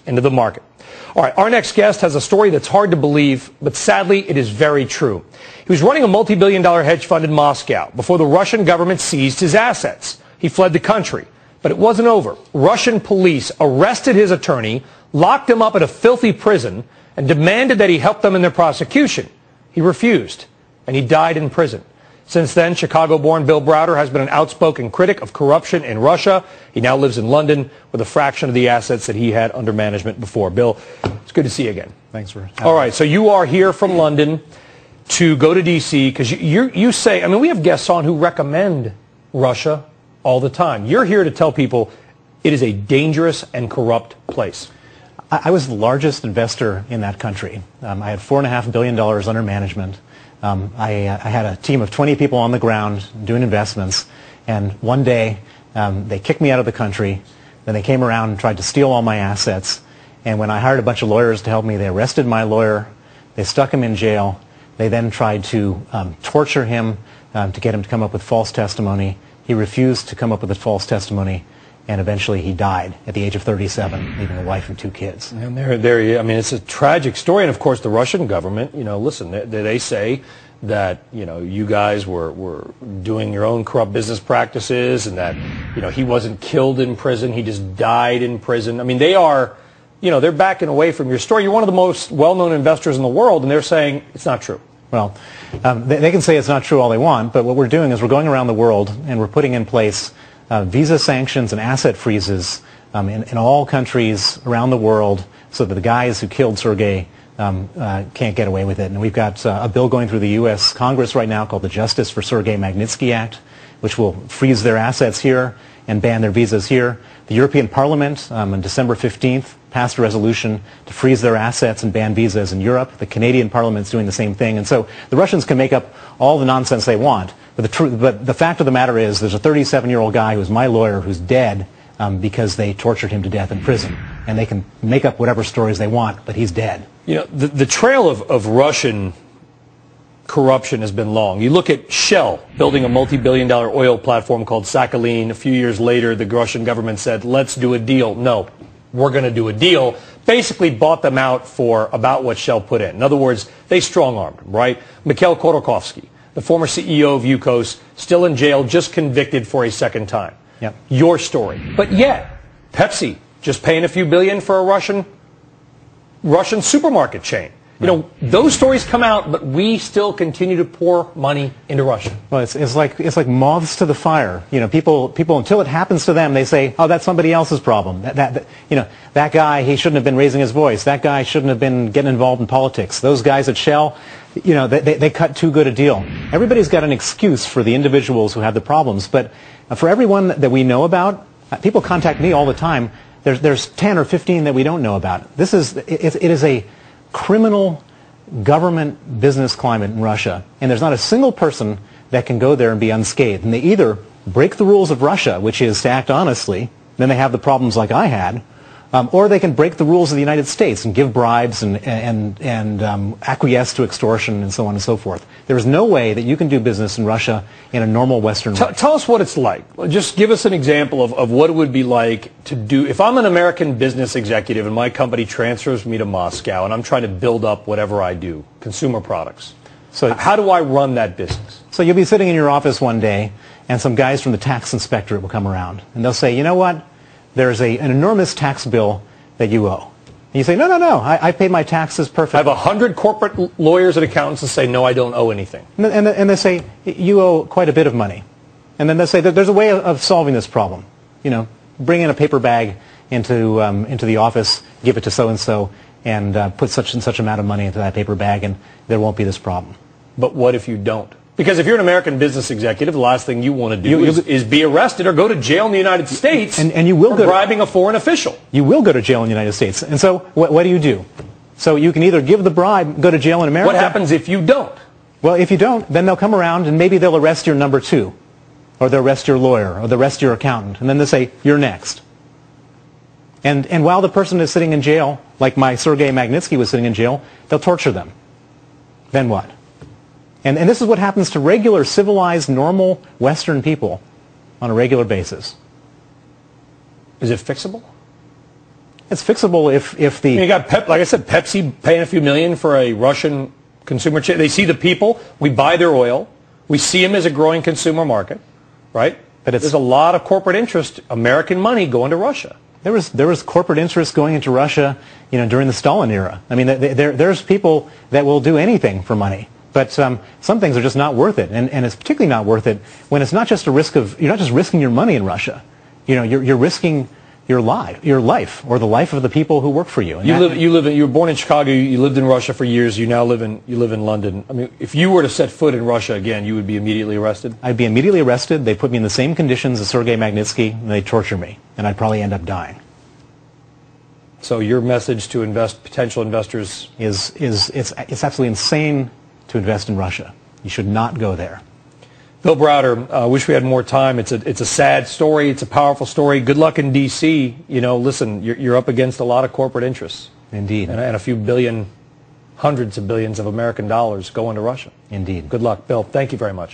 into the market. All right, our next guest has a story that's hard to believe, but sadly it is very true. He was running a multi-billion-dollar hedge fund in Moscow before the Russian government seized his assets. He fled the country, but it wasn't over. Russian police arrested his attorney, locked him up at a filthy prison, and demanded that he help them in their prosecution. He refused, and he died in prison. Since then, Chicago-born Bill Browder has been an outspoken critic of corruption in Russia. He now lives in London with a fraction of the assets that he had under management before. Bill, it's good to see you again. Thanks for having me. All right, so you are here from London to go to D.C. because you say, I mean, we have guests on who recommend Russia all the time. You're here to tell people it is a dangerous and corrupt place. I was the largest investor in that country. I had $4.5 billion under management. I had a team of 20 people on the ground doing investments, and one day they kicked me out of the country. Then they came around and tried to steal all my assets, and when I hired a bunch of lawyers to help me, they arrested my lawyer, they stuck him in jail, they then tried to torture him to get him to come up with false testimony. He refused to come up with a false testimony, and eventually he died at the age of 37, leaving a wife and 2 kids. And I mean, it's a tragic story. And of course, the Russian government, listen, they say that, you guys were doing your own corrupt business practices and that, he wasn't killed in prison. He just died in prison. I mean, they are, they're backing away from your story. You're one of the most well-known investors in the world, and they're saying it's not true. Well, they can say it's not true all they want, but what we're doing is we're going around the world and we're putting in place visa sanctions and asset freezes in all countries around the world so that the guys who killed Sergei can't get away with it. And we've got a bill going through the U.S. Congress right now called the Justice for Sergei Magnitsky Act, which will freeze their assets here and ban their visas here. The European Parliament on December 15th passed a resolution to freeze their assets and ban visas in Europe. The Canadian Parliament is doing the same thing. And so the Russians can make up all the nonsense they want. But the fact of the matter is there's a 37-year-old guy who's my lawyer who's dead because they tortured him to death in prison. And they can make up whatever stories they want, but he's dead. The trail of Russian corruption has been long. You look at Shell building a multi-billion-dollar oil platform called Sakhalin. A few years later, the Russian government said, let's do a deal. No, we're going to do a deal. Basically bought them out for about what Shell put in. In other words, they strong-armed them, right? Mikhail Khodorkovsky, the former CEO of Yukos, still in jail, just convicted for a second time. Yep. Your story. But yet, Pepsi just paying a few billion for a Russian supermarket chain. Those stories come out, but we still continue to pour money into Russia. Well, it's like moths to the fire. People until it happens to them, they say, "Oh, that's somebody else's problem." That guy, he shouldn't have been raising his voice. That guy shouldn't have been getting involved in politics. Those guys at Shell, they cut too good a deal. Everybody's got an excuse for the individuals who have the problems, but for everyone that we know about, people contact me all the time. There's 10 or 15 that we don't know about. It is a criminal government business climate in Russia, and there's not a single person that can go there and be unscathed. And they either break the rules of Russia, which is to act honestly, then they have the problems like I had, or they can break the rules of the United States and give bribes and acquiesce to extortion and so on and so forth. There is no way that you can do business in Russia in a normal Western way. Tell us what it's like. Just give us an example of what it would be like to do. If I'm an American business executive and my company transfers me to Moscow and I'm trying to build up whatever I do, consumer products, so how do I run that business? So you'll be sitting in your office one day and some guys from the tax inspectorate will come around and they'll say, you know what? There's an enormous tax bill that you owe. And you say, no, I paid my taxes perfectly. I have 100 corporate lawyers and accountants that say, no, I don't owe anything. And they say, you owe quite a bit of money. And then they say, there's a way of solving this problem. Bring in a paper bag into the office, give it to so-and-so, and put such and such amount of money into that paper bag, and there won't be this problem. But what if you don't? Because if you're an American business executive, the last thing you want to do is be arrested or go to jail in the United States and you will for bribing a foreign official. You will go to jail in the United States. And so what do you do? So you can either give the bribe, go to jail in America. What happens if you don't? Well, if you don't, then they'll come around and maybe they'll arrest your number 2, or they'll arrest your lawyer, or they'll arrest your accountant. And then they'll say, you're next. And while the person is sitting in jail, like my Sergei Magnitsky was sitting in jail, they'll torture them. Then what? And this is what happens to regular, civilized, normal Western people on a regular basis. Is it fixable? It's fixable if the... You got, like I said, Pepsi paying a few million for a Russian consumer chain. They see the people. We buy their oil. We see them as a growing consumer market, right? But there's a lot of corporate interest, American money, going to Russia. There was corporate interest going into Russia, during the Stalin era. I mean, there's people that will do anything for money. But some things are just not worth it, and it's particularly not worth it when it's not just a risk of, you're not just risking your money in Russia. You're risking your life, or the life of the people who work for you. And you were born in Chicago. You lived in Russia for years. You now live in London. I mean, if you were to set foot in Russia again, you would be immediately arrested. I'd be immediately arrested. They'd put me in the same conditions as Sergei Magnitsky, and they'd torture me, and I'd probably end up dying. So your message to potential investors is it's absolutely insane to invest in Russia. You should not go there. Bill Browder, I wish we had more time. It's a sad story. It's a powerful story. Good luck in D.C. Listen, you're up against a lot of corporate interests. Indeed. And a few billion, hundreds of billions of American dollars going to Russia. Indeed. Good luck, Bill. Thank you very much.